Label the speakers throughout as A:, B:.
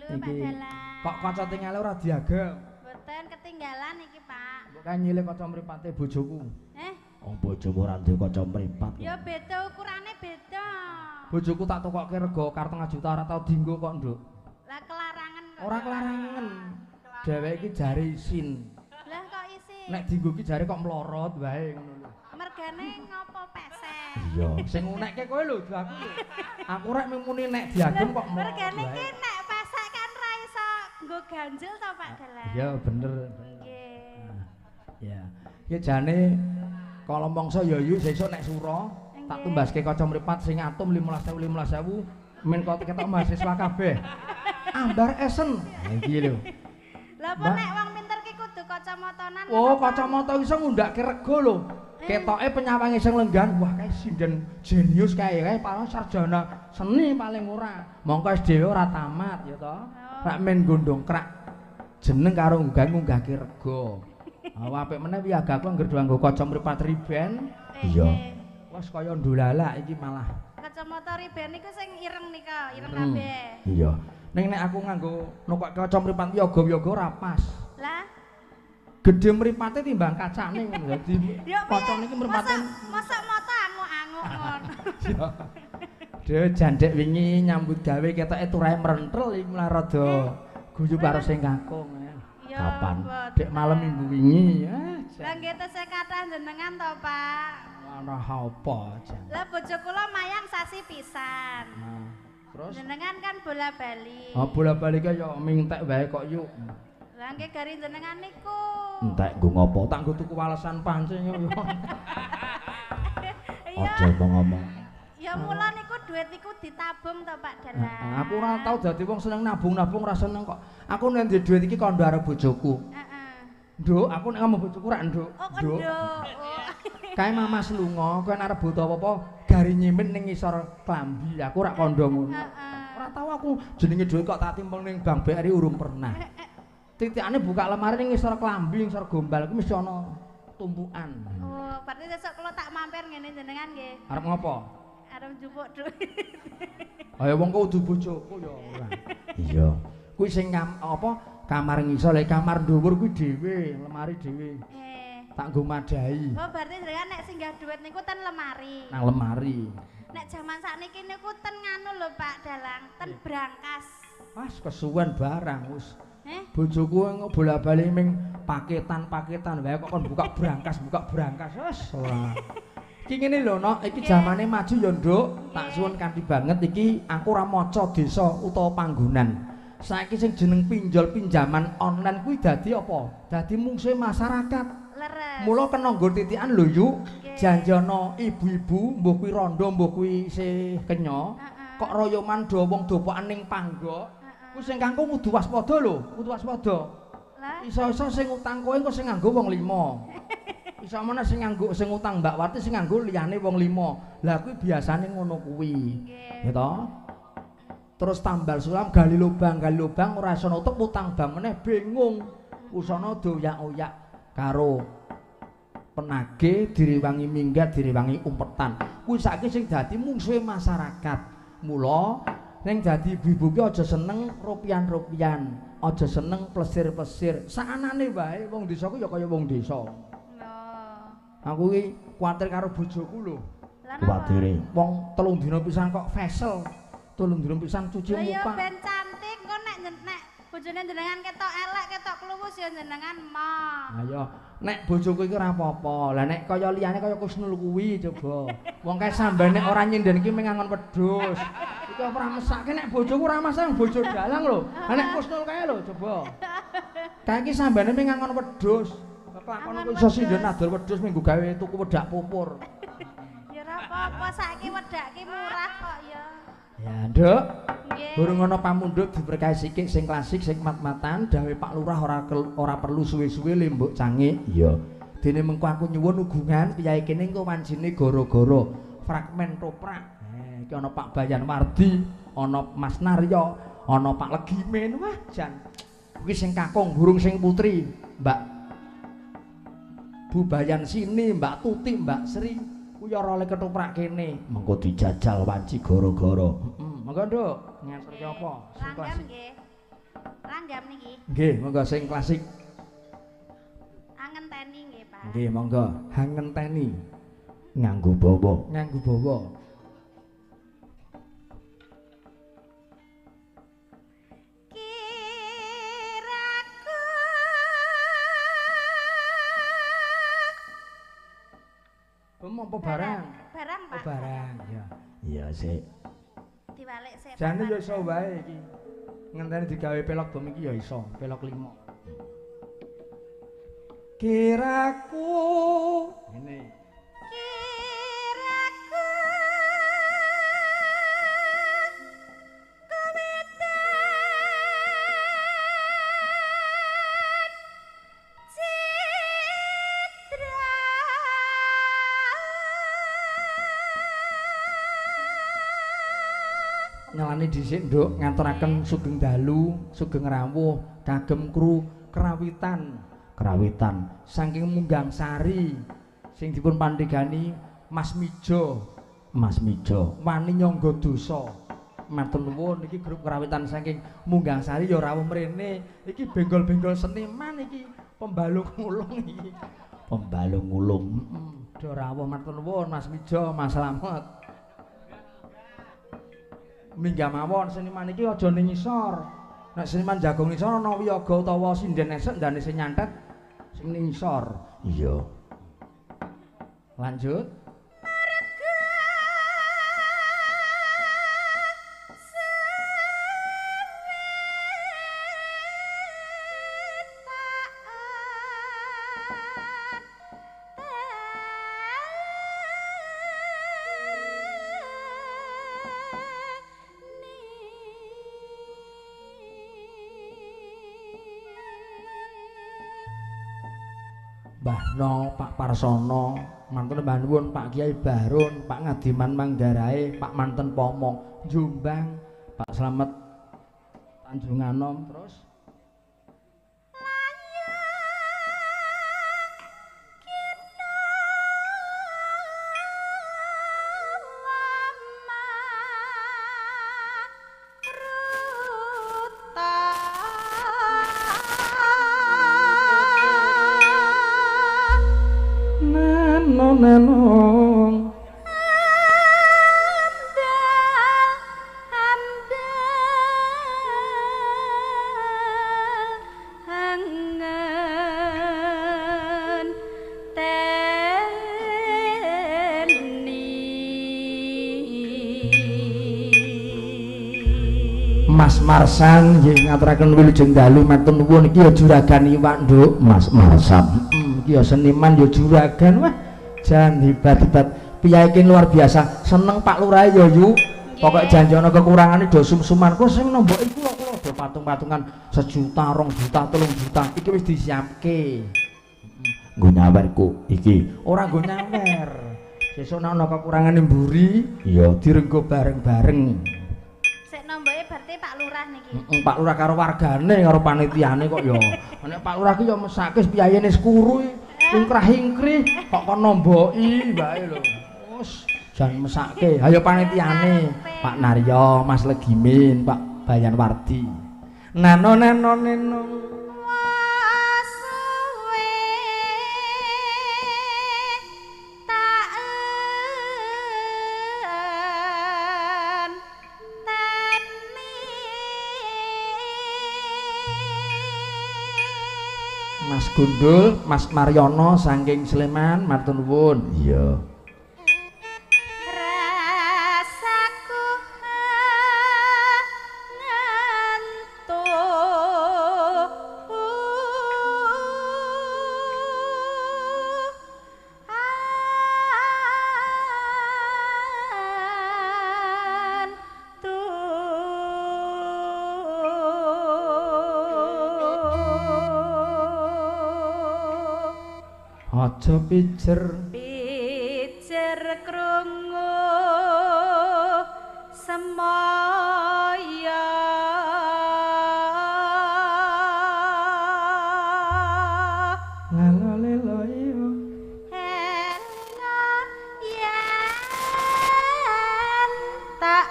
A: Mbak
B: Iki
A: Dalang.
B: kok kaca tingale ora diagem.
A: Mboten ketinggalan iki, Pak.
B: Mbok kae nyilih kaca mripate bojoku.
C: Wong bojomu ora duwe kaca mripat.
A: Ya beda ukurane beda.
B: Bojoku tak tokokke rega karteng juta ora tau dienggo kok, Nduk.
A: Lah kelarangan kok.
B: Ora kelarangan. Dheweke iki jare isin.
A: Lah kok isi?
B: Nek dienggo iki jare kok mlorot wae ngono lho.
A: Mergane ngopo pesek?
C: Iya.
B: Sing ngunekke kowe lho, aku lho. Aku rek muni nek diagem kok mlorot.
A: Mergane
B: wae.
A: iki nek pesek kan ra iso nggo ganjel to, Pak Dalang.
B: Iya bener.
A: Nggih.
B: Ya. Iki jane kalau mongso ya yu sesuk nek sura tak tumbaske kaca mripat sing atom 15.000 men kok ketok mahasiswa kabeh. Ambar esen. Nah iki lho.
A: Lah apa nek wong pinter ki kudu kacamatanan.
B: Oh, kacamata iso ngundhakke rega lho. Ketoke penyawange sing lenggan, wah kae sinden jenius kae paling sarjana seni paling ora. Mongko SD ora tamat ya to. Rak men gondongkrak jeneng karo ngunggah-ngunggahke rega. Apik meneh wiagaku anggere nggo kaca mripat riben.
C: Iya.
B: Wes kaya ndolalak iki malah.
A: Kacamata riben niku sing ireng nika, ireng kabeh.
C: Iya.
B: Ning nek aku nganggo nokok kaca mripat yoga-yoga ora pas.
A: Lah,
B: Gedhe mripate timbang kacane ngono dadi
A: ya
B: kaca niki mripate.
A: Mosok mata anguk-anguk ngono.
B: Dhewe jandek wingi nyambut gawe ketoke turahe mrentel iki malah rada guyu karo sing kakung.
A: Ya.
C: Kapan?
B: Dek malam minggu wingi.
A: Lah nggih tesih kathah jenengan to, Pak.
B: Ana apa jan.
A: Lah bojo kula mayang sasi pisan.
B: Nah, terus
A: Jenengan kan bola-bali.
B: oh bola-bali ya mintek wae kok yuk.
A: Lah nggih gari jenengan niku.
C: Entek nggo ngopo?
B: Tak nggo tuku walesan pancing yo.
A: Iya.
C: Aja ngomong.
A: Ya mula niku duit niku ditabung to, Pak Dalang.
B: Aku ora tau dadi wong seneng nabung-nabung ora seneng kok. Aku nek ndek dhuwit iki kandha karo bojoku.
A: Heeh.
B: Nduk, aku nek ngomong bojoku rak nduk.
A: Oh,
B: Nduk.
A: kenduk.
B: Kae mamas lunga, kowe nek arep butuh apa-apa, gari nyimpen ning ngisor klambi. Aku rak kandha ngono.
A: Heeh.
B: Ora tau aku jenenge dhuwit kok tak timpel ning Bank BRI urung pernah. Titikane buka lemari ning ngisor klambi, ngisor gombal iku mesti ana tumpukan.
A: Oh, berarti sesuk kula tak mampir ngene jenengan nggih.
B: Arep ngopo?
A: Arep njupuk duit.
B: Ayo wong kok udu bojoku ya ora.
C: Iya.
B: Kuwi sing apa kamar ngisor, lek kamar dhuwur kuwi dhewe, lemari dhewe. Tak nggo madahi.
A: Oh, berarti jenengan nek singgah duit niku ten lemari.
B: Nang lemari.
A: Nek jaman sakniki niku ten nganu lho Pak Dalang, ten brankas.
B: Pas kesuwen barang wis.
A: Bojoku
B: bola-bali ming paketan-paketan wae kok kon buka brankas wis ora. Iki ngene lho Nok, iki zamane maju ya Nduk. Tak suwun kanthi banget iki aku ora maca desa utawa panggonan. Saiki sing jeneng pinjol pinjaman online kuwi dadi apa? Dadi mungsuhe masyarakat.
A: leres.
B: Mula kena nggo titikan lho yuk. Janjana ibu-ibu mbuh kuwi rondo mbuh kuwi isih kenya. Kok royoman do wong dopokan ning panggok. Ku sing kanggo kudu waspada lho, kudu waspada.
A: Lah,
B: Iso-iso sing utang kowe engko sing nganggo wong 5. Iso meneh sing nganggo sing utang Mbak Wati sing nganggo liyane wong 5. Lah kuwi biasane ngono kuwi. Ya toh? Terus tambal sulam gali lubang ora iso nutup utang bank meneh bingung. Usana doyak-oyak karo penagih direwangi minggat direwangi umpetan. Kuwi saiki sing dadi mungsuhe masyarakat. Mula ning dadi ibu-ibu ki aja seneng rupian-rupian, aja seneng plesir-plesir. Sakanane wae wong desa ku ya kaya wong desa. Aku ki kuwatir karo bojoku lho.
C: Kuwatire.
B: Wong 3 dina pisan kok fesel. 3 dina pisan cuci
A: lha ya
B: muka.
A: ben cantik kok nek bojone jenengan ketok elek, ketok kluwus ya jenengan mah.
B: Ayo, nek bojoku iki ora apa-apa. Lah nek kaya liyane kaya Kusnul kuwi coba. Wong kae sambane ora nyinden iki mengangon wedhus. Iki ora mesake nek bojoku ora masang bojo dalang lho. Lah nek Kusnul kae lho coba. Kae iki sambane mengangon wedhus. Kelakuan kok iso sinden adol wedhus minggu gawe tuku wedak pupur.
A: Ya ora apa-apa saiki wedak ki murah kok ya.
B: Ya, Nduk.
A: Nggih.
B: Burung ana pamundhut diberkahi sikik sing klasik sing mat-matan dawuh Pak Lurah ora perlu suwe-suwe lembuk canggih.
C: Iya.
B: Dene mengko aku nyuwun ugungan piyae kene engko wancine gara-gara fragmen toprak. Iki ana Pak Bayan Wardi, ana Mas Naryo, ana Pak Legimen. Wah, jan. Kuwi sing kakung, burung sing putri, Mbak Bu Bayan Sini, Mbak Tuti, Mbak Sri. Kuwi ora oleh ketoprak kene.
C: Mengko dijajal wanci gara-gara.
B: Monggo Nduk, nganter apa? Sing
A: Langgan
B: klasik.
A: nggih. langgam niki.
B: Nggih, monggo sing klasik.
A: Angenteni nggih, Pak.
B: Nggih, monggo. Hangenteni.
C: Nganggo bawa.
B: Nganggo bawa.
A: Kiraku
B: Apa barang?
A: Barang, Pak.
B: Oh, barang, ya.
C: Iya sik.
A: Diwalik sik.
B: Jane
A: Pak.
B: ya iso wae iki. Ngenteni digawe pelok bom iki ya iso, pelok 5. Kiraku ngene.
A: Kiraku
B: Nyalani dhisik nduk ngaturaken sugeng dalu, sugeng rawuh kagem kru kerawitan saking Munggang Sari sing dipun pandhegani Mas Mijo wani nyangga dosa. Matur nuwun iki grup kerawitan saking Munggang Sari ya rawuh mrene. Iki benggol-benggol seniman iki pembalung ulung iki.
C: Pembalung ulung.
B: Do rawuh matur nuwun Mas Mijo, Mas Slamet. Minggah mawon seniman iki aja ning ngisor. Nek seniman jago ngisor ana wiyaga utawa sinden esuk ndane sing nyantet sing ning ngisor.
C: Iya.
B: Lanjut. Mbahno, Pak Parsono, manten mbah nuwun Pak Kiai Barun, Pak Ngadiman Manggarae, Pak Manten Pomo, Jombang, Pak Slamet Tanjunganom terus nenong Mas Marsan nggih ngaturaken wilujeng dalu matur nuwun iki ya juragan iwak nduk
C: Mas Marsan.
B: iki ya seniman ya juragan wah jan hebat-hebat piye iki luar biasa seneng Pak Lurah ya yu pokok janji ana kekurangane do sum-suman kok sing nombok iku kula do patung-patungan 1 juta 2 juta 3 juta iki wis disiapke
C: Nggo nyawerku iki.
B: ora nggo nyawer sesuk ana kekurangane mburi
C: Iya
B: direnggo bareng-bareng
A: nomboke berarti Pak Lurah niki.
B: Pak Lurah karo wargane karo panitiane kok ya. Nek Pak Lurah ki ya mesake piyayene skuru ingkrah-ingkrih kok kon nomboki wae lho. Wes jan mesake. Ayo panitiane Pak Naryo, Mas Legimin, Pak Bayanwardi. Nano. Mas Gundul, Mas Maryono saking Sleman, matur nuwun.
C: Iya.
A: Rasaku ngantuk
B: aja pijer
A: krungu semaya
B: lalolelo iyo
A: ena yen tak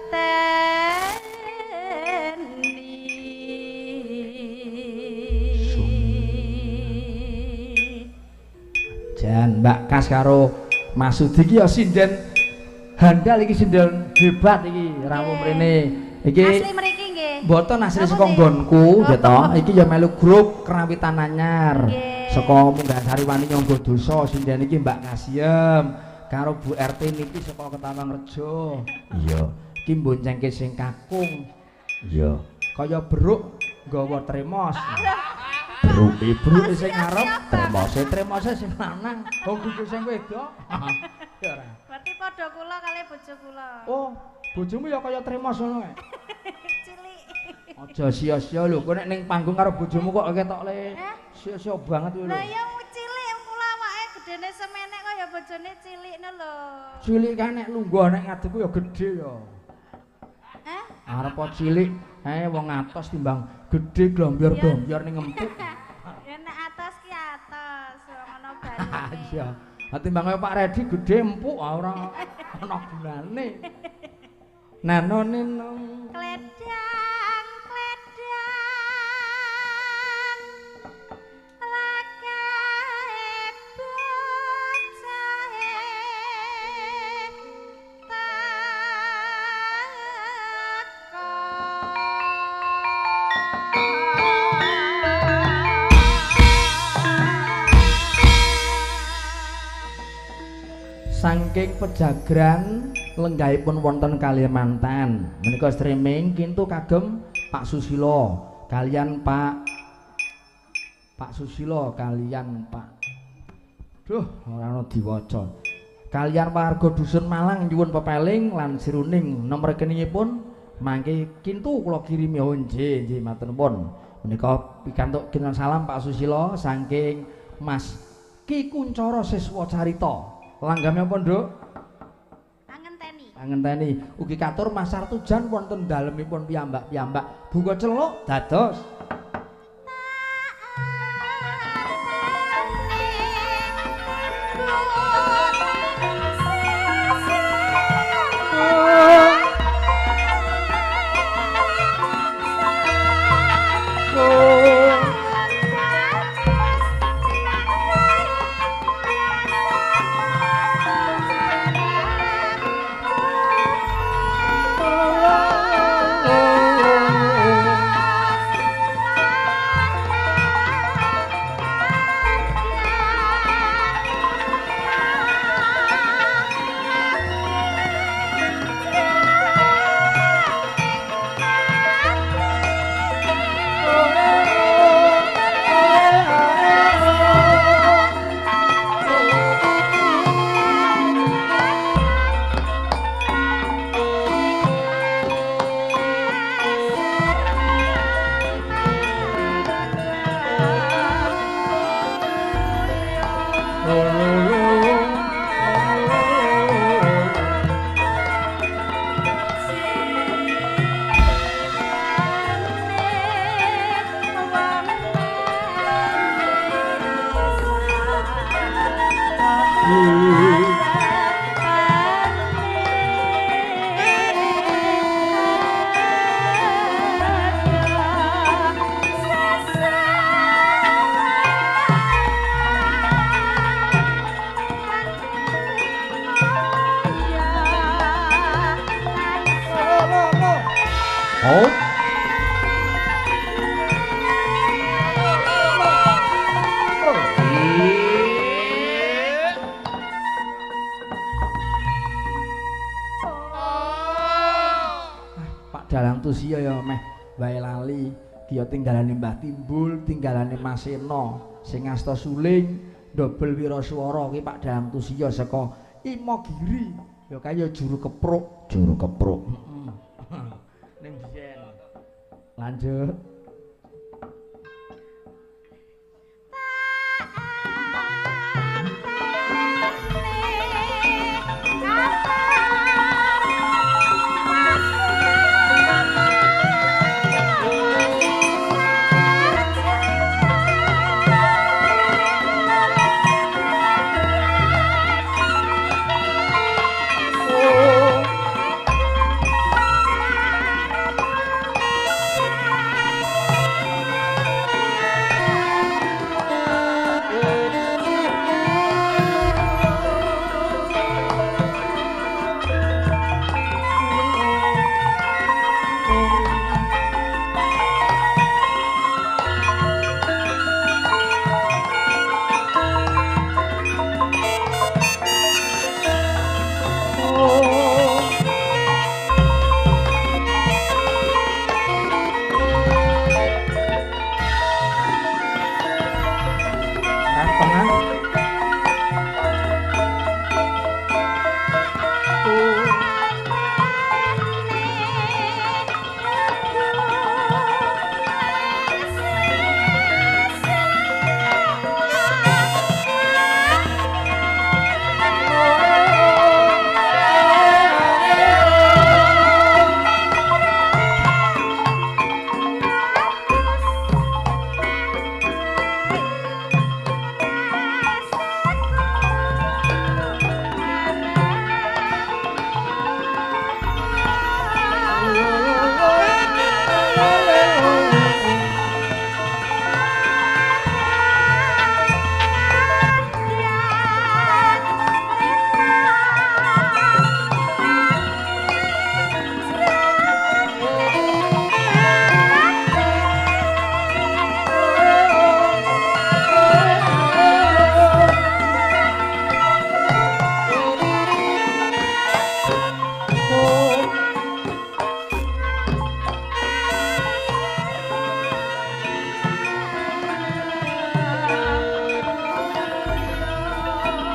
A: enteni
B: Mbak Kas karo Mas Sudi iki ya sinden handal iki sinden hebat iki rawuh mrene. Iki
A: asli mriki nggih.
B: mboten asli
A: Apa
B: saka
A: sih?
B: nggonku
A: Oh.
B: ya to. Iki ya melu grup Kerawitan Anyar.
A: Nggih.
B: Saka Munggah Sariwani Nyangga Dosa sinden iki Mbak Kasiem karo Bu RT niki saka Ketawangrejo.
C: Iya.
B: Iki mboncengke sing kakung.
C: Iya.
B: Kaya beruk nggawa tremos.
C: Bruk
B: Sing ngarep tremose sing lanang. Oh kudu sing wedok. Ya ora.
A: Berarti padha kula kali bojo kula.
B: Oh, bojomu ya kaya tremos ngono kae.
A: Cilik.
B: Aja sia-sia lho, kowe nek ning panggung karo bojomu kok ketok le. Sia-sia banget kuwi lho.
A: Lah ya cilik kula awake gedene semenek kaya bojone cilikne lho.
B: Cilik kan nek lungguh nek ngadepku ya gedhe ya. Arep cilik, wong atos timbang gedhe glombior-glombior ning empuk.
A: Ya nek atas ki atas, ngono bane.
B: Iya. Timbang kaya Pak Redi gedhe empuk ora ana gunane. Nano nino.
A: Kledang, kledang. Lakae bocahe.
B: Saking pejagran lenggahipun wonten Kalimantan menika streaming kintu kagem Pak Susilo kalian Pak Susilo kalian Pak ora ana diwaca kalian warga dusun Malang nyuwun pepeling lan siruning nomor rekeningipun mangke kintu kula kirimi nggih matur nuwun menika pikantuk kinten salam Pak Susilo saking Mas Ki Kuncoro Siswa Carita. Langgame apa, Nduk? Angenteni. Ugi katur Mas Sartujan wonten dalemipun piyambak-piyambak buka celuk dados Tusia ya meh wae lali ki ya tinggalane Mbah Timbul, tinggalane Mas Seno, sing asta suling, ndobel wiraswara ki Pak Dalang Tusia saka Imogiri. Ya kaya juru kepruk. Ning biyen. Lanjut.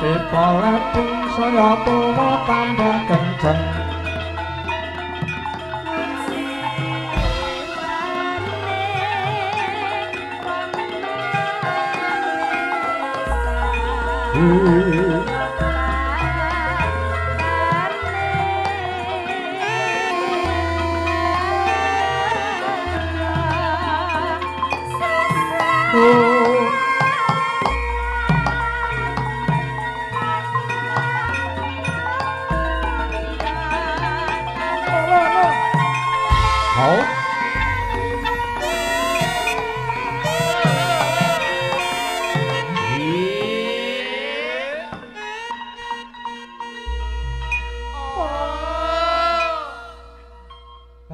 B: Pipoleting saya tuwa tambah kenceng.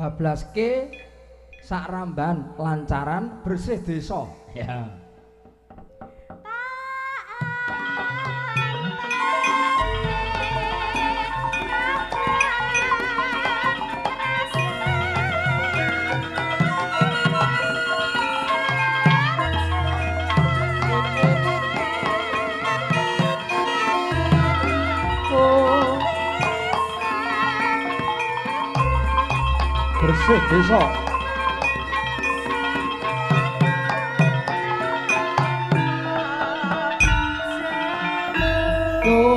B: Bablaske sak ramban lancaran bersih desa. Ya. Bersih desa. Yo